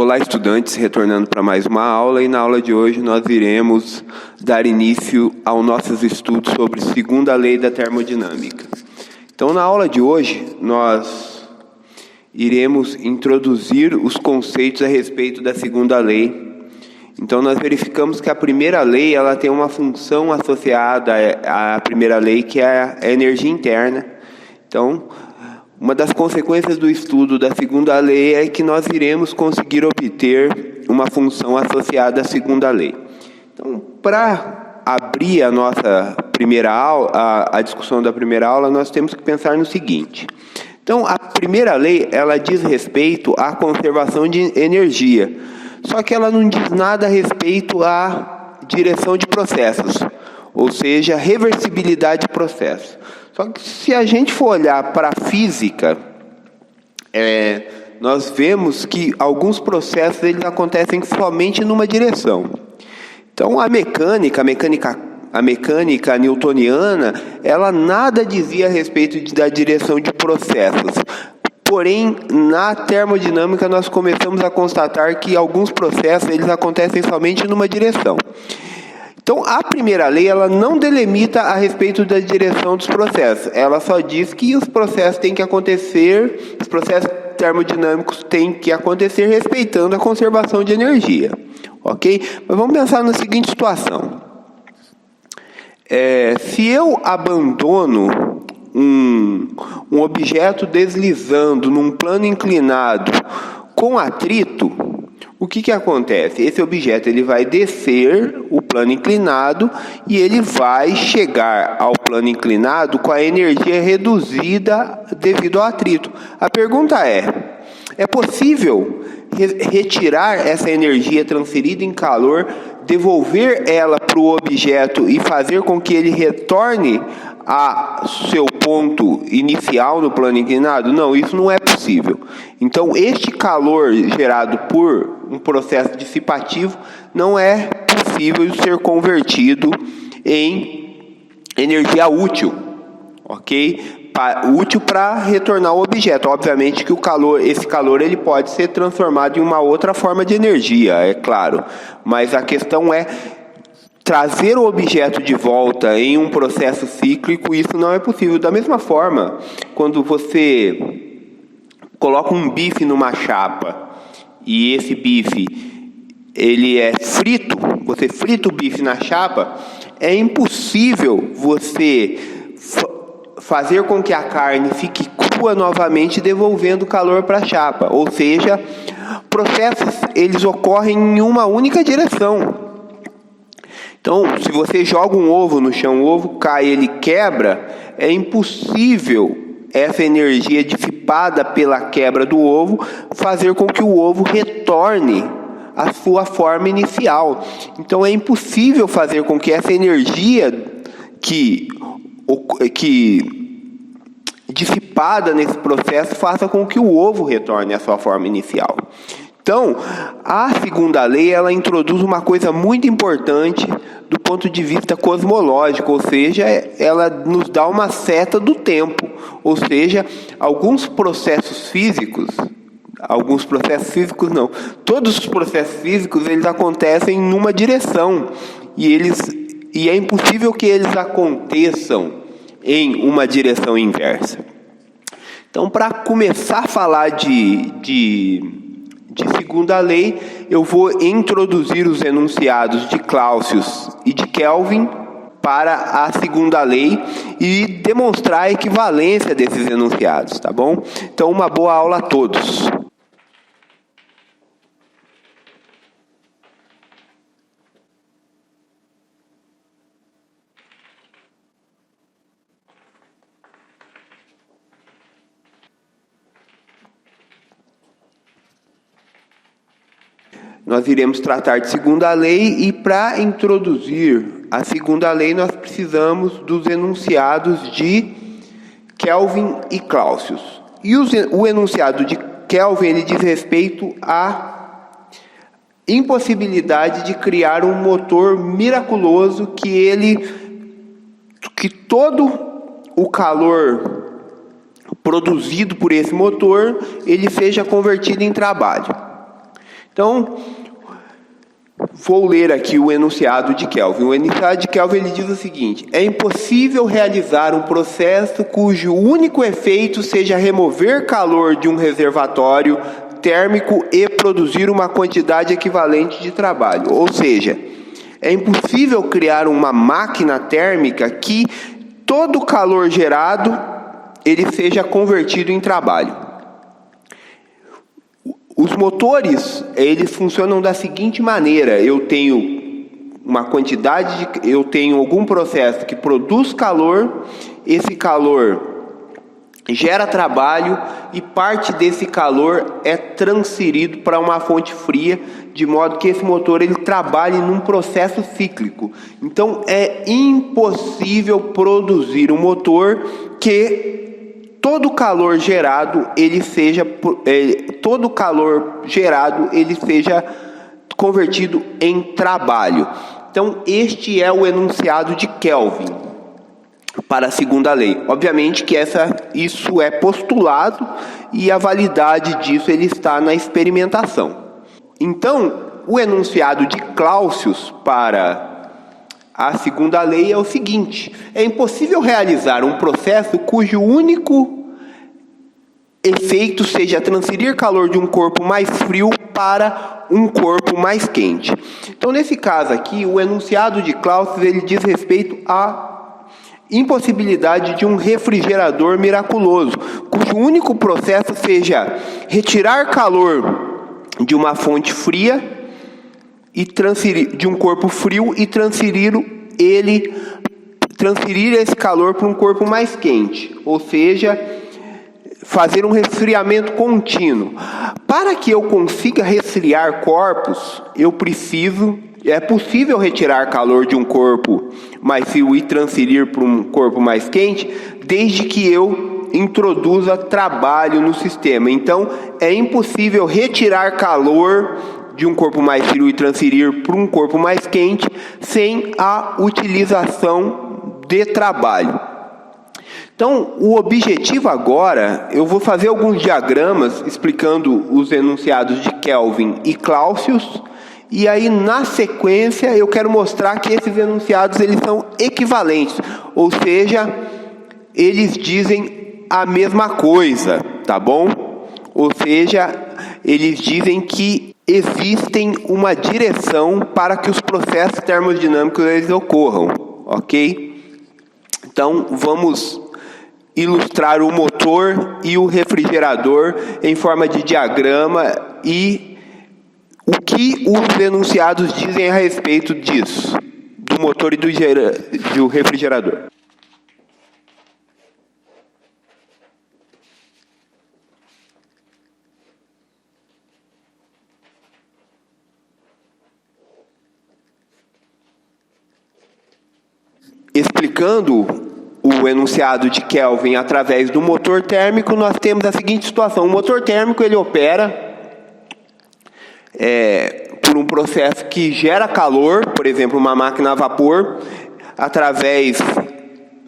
Olá, estudantes, retornando para mais uma aula, e na aula de hoje nós iremos dar início aos nossos estudos sobre segunda lei da termodinâmica. Então, na aula de hoje, nós iremos introduzir os conceitos a respeito da segunda lei. Então, nós verificamos que a primeira lei ela tem uma função associada à primeira lei, que é a energia interna. Então, uma das consequências do estudo da segunda lei é que nós iremos conseguir obter uma função associada à segunda lei. Então, para abrir a nossa primeira aula, a discussão da primeira aula, nós temos que pensar no seguinte. Então, a primeira lei, ela diz respeito à conservação de energia, só que ela não diz nada a respeito à direção de processos, ou seja, reversibilidade de processos. Só que se a gente for olhar para a física, nós vemos que alguns processos eles acontecem somente numa direção. Então a mecânica newtoniana, ela nada dizia a respeito da direção de processos. Porém, na termodinâmica nós começamos a constatar que alguns processos eles acontecem somente numa direção. Então, a primeira lei, ela não delimita a respeito da direção dos processos. Ela só diz que os processos têm que acontecer, os processos termodinâmicos têm que acontecer respeitando a conservação de energia. Ok? Mas vamos pensar na seguinte situação. Se eu abandono um objeto deslizando num plano inclinado com atrito, o que acontece? Esse objeto ele vai descer o plano inclinado e ele vai chegar ao plano inclinado com a energia reduzida devido ao atrito. A pergunta é possível retirar essa energia transferida em calor, devolver ela para o objeto e fazer com que ele retorne a seu ponto inicial no plano inclinado? Não, isso não é possível. Então, este calor gerado por um processo dissipativo não é possível ser convertido em energia útil, ok? Útil para retornar ao objeto. Obviamente que esse calor ele pode ser transformado em uma outra forma de energia, é claro. Mas a questão é trazer o objeto de volta em um processo cíclico, isso não é possível. Da mesma forma, quando você coloca um bife numa chapa e esse bife ele é frito, você frita o bife na chapa, é impossível você fazer com que a carne fique crua novamente, devolvendo calor para a chapa. Ou seja, processos eles ocorrem em uma única direção. Então, se você joga um ovo no chão, o ovo cai, ele quebra, é impossível essa energia dissipada pela quebra do ovo fazer com que o ovo retorne à sua forma inicial. Então, é impossível fazer com que essa energia que dissipada nesse processo faça com que o ovo retorne à sua forma inicial. Então, a segunda lei, ela introduz uma coisa muito importante do ponto de vista cosmológico, ou seja, ela nos dá uma seta do tempo, ou seja, todos os processos físicos, eles acontecem numa direção, e é impossível que eles aconteçam em uma direção inversa. Então, para começar a falar de segunda lei, eu vou introduzir os enunciados de Clausius e de Kelvin para a segunda lei e demonstrar a equivalência desses enunciados, tá bom? Então, uma boa aula a todos. Nós iremos tratar de segunda lei e para introduzir a segunda lei nós precisamos dos enunciados de Kelvin e Clausius. E o enunciado de Kelvin ele diz respeito à impossibilidade de criar um motor miraculoso que todo o calor produzido por esse motor ele seja convertido em trabalho. Então, vou ler aqui o enunciado de Kelvin. O enunciado de Kelvin ele diz o seguinte: é impossível realizar um processo cujo único efeito seja remover calor de um reservatório térmico e produzir uma quantidade equivalente de trabalho. Ou seja, é impossível criar uma máquina térmica que todo o calor gerado ele seja convertido em trabalho. Os motores, eles funcionam da seguinte maneira: eu tenho uma quantidade eu tenho algum processo que produz calor, esse calor gera trabalho e parte desse calor é transferido para uma fonte fria, de modo que esse motor ele trabalhe num processo cíclico. Então é impossível produzir um motor que todo calor gerado ele seja convertido em trabalho. Então este é o enunciado de Kelvin para a segunda lei. Obviamente que isso é postulado e a validade disso ele está na experimentação. Então o enunciado de Clausius para a segunda lei é o seguinte: é impossível realizar um processo cujo único efeito seja transferir calor de um corpo mais frio para um corpo mais quente. Então, nesse caso aqui, o enunciado de Clausius ele diz respeito à impossibilidade de um refrigerador miraculoso, cujo único processo seja retirar calor de uma fonte fria e transferir de um corpo frio e transferir esse calor para um corpo mais quente, ou seja, fazer um resfriamento contínuo. Para que eu consiga resfriar corpos, é possível retirar calor de um corpo mais frio e transferir para um corpo mais quente, desde que eu introduza trabalho no sistema. Então, é impossível retirar calor de um corpo mais frio e transferir para um corpo mais quente sem a utilização de trabalho. Então, o objetivo agora, eu vou fazer alguns diagramas explicando os enunciados de Kelvin e Clausius, e aí na sequência eu quero mostrar que esses enunciados eles são equivalentes, ou seja, eles dizem a mesma coisa, tá bom? Ou seja, eles dizem que existem uma direção para que os processos termodinâmicos eles ocorram, ok? Então, vamos ilustrar o motor e o refrigerador em forma de diagrama e o que os enunciados dizem a respeito disso, do motor e do refrigerador. Explicando o enunciado de Kelvin através do motor térmico, nós temos a seguinte situação: o motor térmico ele opera por um processo que gera calor, por exemplo, uma máquina a vapor, através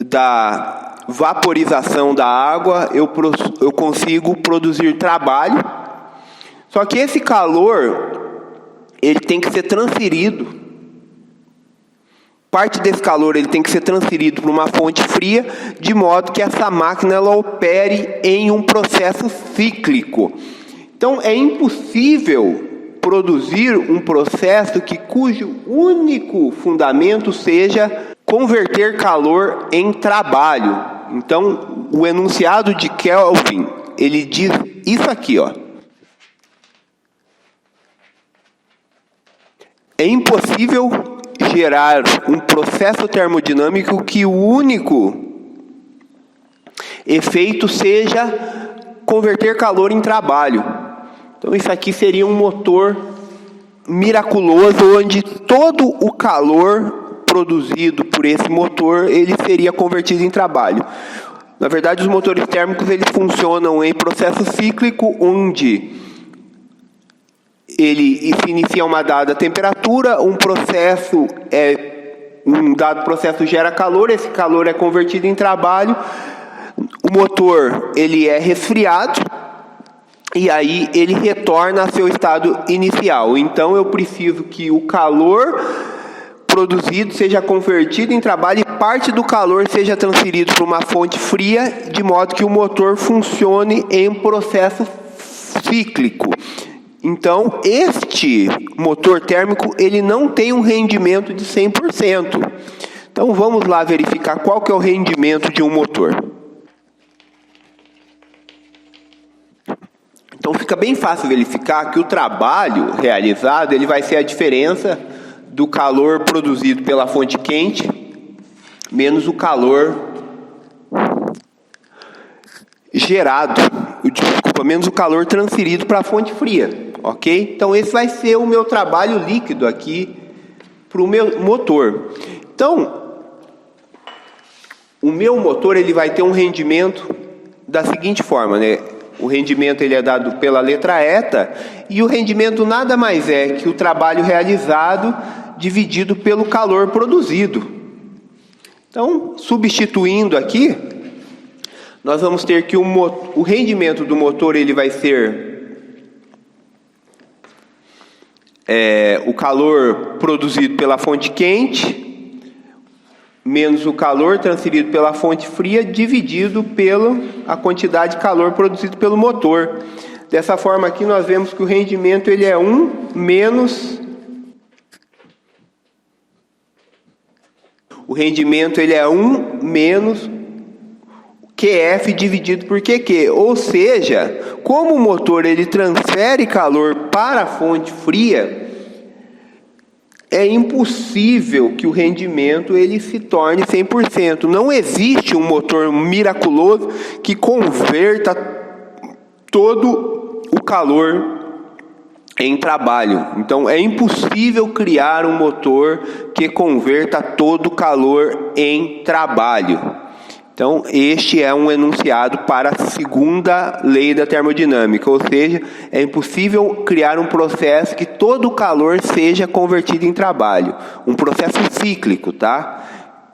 da vaporização da água, eu consigo produzir trabalho. Só que esse calor ele tem que ser transferido. Parte desse calor ele tem que ser transferido para uma fonte fria, de modo que essa máquina ela opere em um processo cíclico. Então é impossível produzir um processo cujo único fundamento seja converter calor em trabalho. Então o enunciado de Kelvin ele diz isso aqui, ó. É impossível gerar um processo termodinâmico que o único efeito seja converter calor em trabalho. Então isso aqui seria um motor miraculoso, onde todo o calor produzido por esse motor ele seria convertido em trabalho. Na verdade, os motores térmicos eles funcionam em processo cíclico, onde ele se inicia uma dada temperatura, um dado processo gera calor, esse calor é convertido em trabalho, o motor ele é resfriado, e aí ele retorna ao seu estado inicial. Então eu preciso que o calor produzido seja convertido em trabalho e parte do calor seja transferido para uma fonte fria, de modo que o motor funcione em processo cíclico. Então, este motor térmico, ele não tem um rendimento de 100%. Então, vamos lá verificar qual que é o rendimento de um motor. Então, fica bem fácil verificar que o trabalho realizado, ele vai ser a diferença do calor produzido pela fonte quente, menos o calor gerado, menos o calor transferido para a fonte fria, ok? Então esse vai ser o meu trabalho líquido aqui para o meu motor. Então, o meu motor ele vai ter um rendimento da seguinte forma, né? O rendimento ele é dado pela letra eta, e o rendimento nada mais é que o trabalho realizado dividido pelo calor produzido. Então, substituindo aqui, nós vamos ter que o rendimento do motor ele vai ser o calor produzido pela fonte quente menos o calor transferido pela fonte fria dividido pela a quantidade de calor produzido pelo motor. Dessa forma aqui nós vemos que o rendimento ele é 1 menos o rendimento ele é 1 menos QF dividido por QQ, ou seja, como o motor ele transfere calor para a fonte fria, é impossível que o rendimento ele se torne 100%. Não existe um motor miraculoso que converta todo o calor em trabalho. Então é impossível criar um motor que converta todo o calor em trabalho. Então este é um enunciado para a segunda lei da termodinâmica, ou seja, é impossível criar um processo que todo o calor seja convertido em trabalho. Um processo cíclico, tá?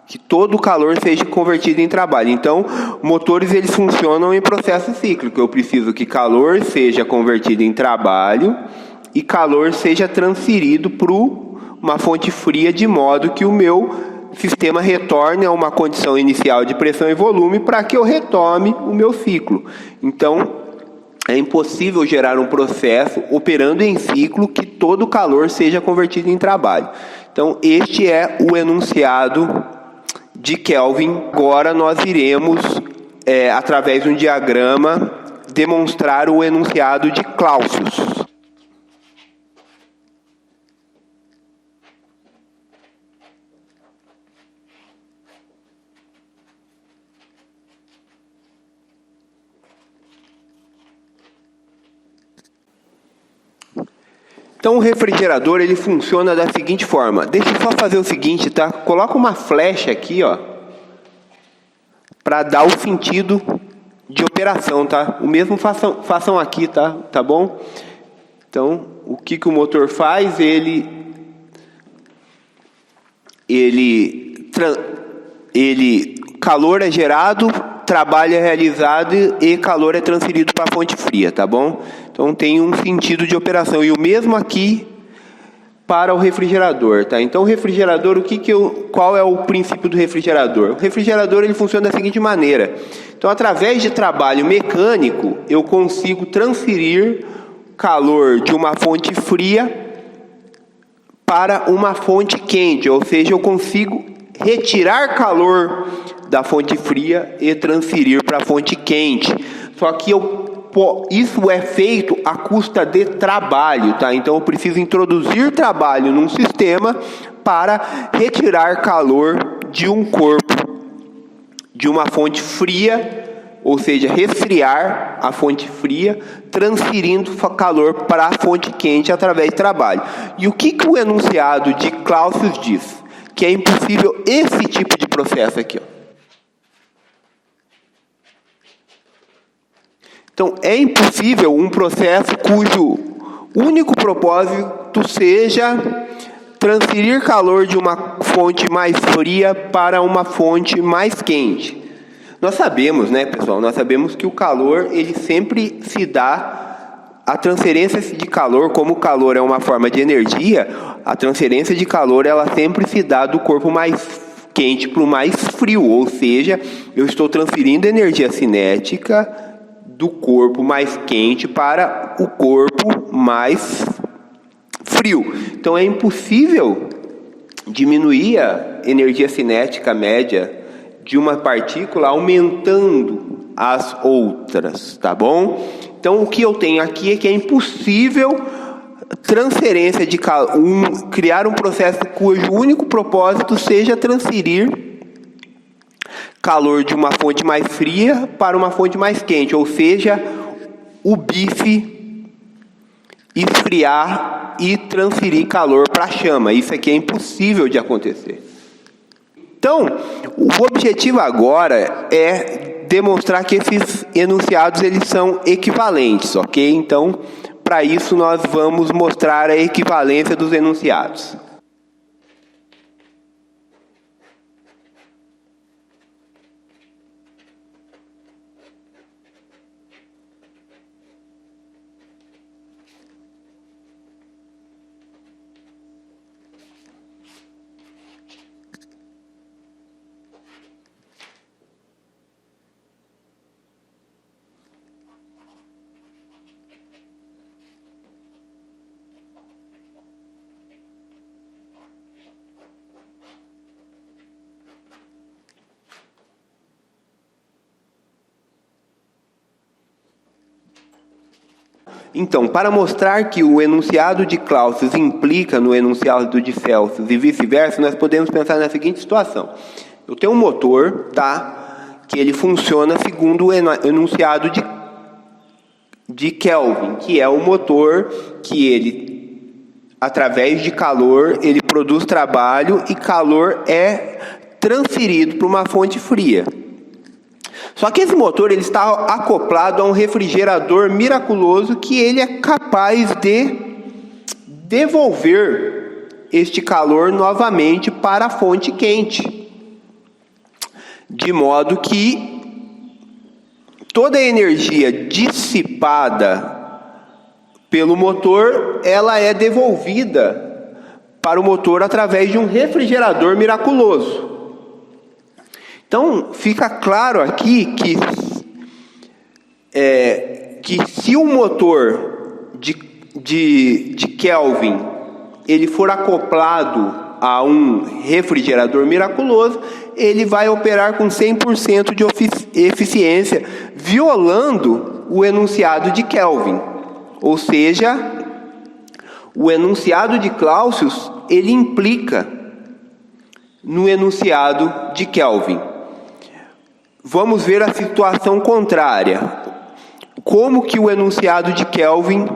Que todo o calor seja convertido em trabalho. Então, motores eles funcionam em processo cíclico. Eu preciso que calor seja convertido em trabalho e calor seja transferido para uma fonte fria, de modo que o meu sistema retorne a uma condição inicial de pressão e volume para que eu retome o meu ciclo. Então, é impossível gerar um processo operando em ciclo que todo o calor seja convertido em trabalho. Então, este é o enunciado de Kelvin. Agora nós iremos, através de um diagrama, demonstrar o enunciado de Clausius. Então o refrigerador ele funciona da seguinte forma. Deixa eu só fazer o seguinte, tá? Coloca uma flecha aqui, ó, para dar o sentido de operação, tá? O mesmo façam aqui, tá? Tá bom? Então, o que o motor faz? Calor é gerado, trabalho é realizado e calor é transferido para a fonte fria, tá bom? Então tem um sentido de operação. E o mesmo aqui para o refrigerador, tá? Então o refrigerador, qual é o princípio do refrigerador? O refrigerador ele funciona da seguinte maneira. Então através de trabalho mecânico, eu consigo transferir calor de uma fonte fria para uma fonte quente, ou seja, eu consigo retirar calor da fonte fria e transferir para a fonte quente. Só que isso é feito à custa de trabalho, tá? Então eu preciso introduzir trabalho num sistema para retirar calor de um corpo de uma fonte fria, ou seja, resfriar a fonte fria, transferindo calor para a fonte quente através de trabalho. E o que o enunciado de Clausius diz? Que é impossível esse tipo de processo aqui, ó. Então, é impossível um processo cujo único propósito seja transferir calor de uma fonte mais fria para uma fonte mais quente. Nós sabemos, né, pessoal? Nós sabemos que o calor ele sempre se dá a transferência de calor, como o calor é uma forma de energia, a transferência de calor ela sempre se dá do corpo mais quente para o mais frio, ou seja, eu estou transferindo energia cinética do corpo mais quente para o corpo mais frio. Então é impossível diminuir a energia cinética média de uma partícula aumentando as outras, tá bom? Então o que eu tenho aqui é que é impossível transferência de calor, criar um processo cujo único propósito seja transferir calor de uma fonte mais fria para uma fonte mais quente, ou seja, o bife esfriar e transferir calor para a chama. Isso aqui é impossível de acontecer. Então, o objetivo agora é demonstrar que esses enunciados eles são equivalentes, ok? Então, para isso nós vamos mostrar a equivalência dos enunciados. Então, para mostrar que o enunciado de Clausius implica no enunciado de Celsius e vice-versa, nós podemos pensar na seguinte situação. Eu tenho um motor, tá, que ele funciona segundo o enunciado de Kelvin, que é o motor que ele, através de calor, ele produz trabalho e calor é transferido para uma fonte fria. Só que esse motor ele está acoplado a um refrigerador miraculoso que ele é capaz de devolver este calor novamente para a fonte quente. De modo que toda a energia dissipada pelo motor, ela é devolvida para o motor através de um refrigerador miraculoso. Então, fica claro aqui que se o motor de Kelvin ele for acoplado a um refrigerador miraculoso, ele vai operar com 100% de eficiência, violando o enunciado de Kelvin. Ou seja, o enunciado de Clausius, ele implica no enunciado de Kelvin. Vamos ver a situação contrária. Como que o enunciado de Kelvin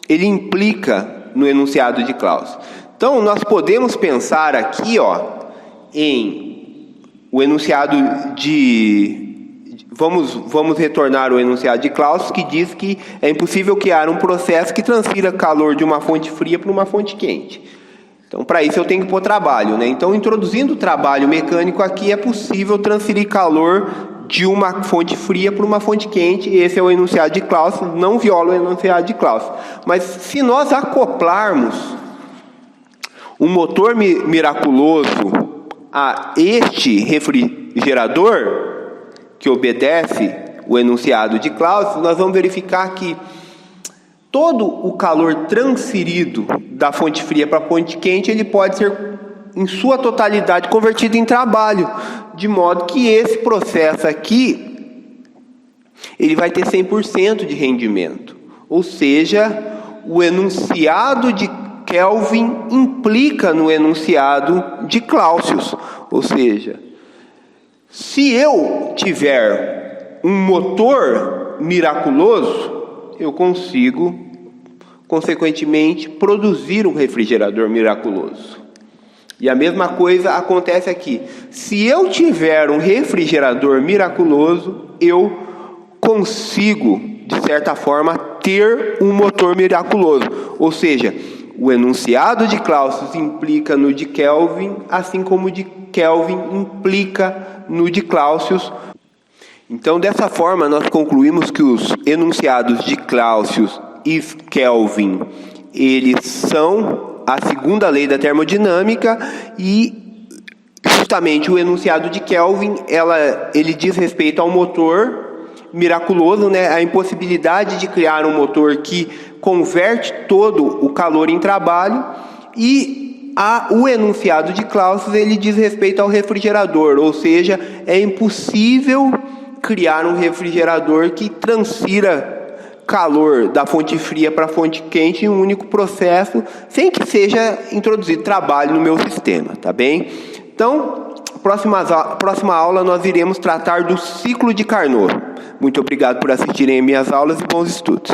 ele implica no enunciado de Clausius? Então, nós podemos pensar aqui, em o enunciado Vamos retornar ao enunciado de Clausius, que diz que é impossível criar um processo que transfira calor de uma fonte fria para uma fonte quente. Então, para isso eu tenho que pôr trabalho, né? Então, introduzindo o trabalho mecânico aqui, é possível transferir calor de uma fonte fria para uma fonte quente. Esse é o enunciado de Clausius, não viola o enunciado de Clausius. Mas se nós acoplarmos um motor miraculoso a este refrigerador, que obedece o enunciado de Clausius, nós vamos verificar que todo o calor transferido da fonte fria para a fonte quente, ele pode ser, em sua totalidade, convertido em trabalho, de modo que esse processo aqui, ele vai ter 100% de rendimento. Ou seja, o enunciado de Kelvin implica no enunciado de Clausius. Ou seja, se eu tiver um motor miraculoso, eu consigo, consequentemente, produzir um refrigerador miraculoso. E a mesma coisa acontece aqui. Se eu tiver um refrigerador miraculoso, eu consigo, de certa forma, ter um motor miraculoso. Ou seja, o enunciado de Clausius implica no de Kelvin, assim como o de Kelvin implica no de Clausius. Então, dessa forma, nós concluímos que os enunciados de Clausius e Kelvin, eles são a segunda lei da termodinâmica, e justamente o enunciado de Kelvin, ele diz respeito ao motor miraculoso, né? A impossibilidade de criar um motor que converte todo o calor em trabalho, e o enunciado de Clausius, ele diz respeito ao refrigerador, ou seja, é impossível criar um refrigerador que transfira calor da fonte fria para a fonte quente em um único processo, sem que seja introduzido trabalho no meu sistema, tá bem? Então, próxima aula nós iremos tratar do ciclo de Carnot. Muito obrigado por assistirem minhas aulas e bons estudos.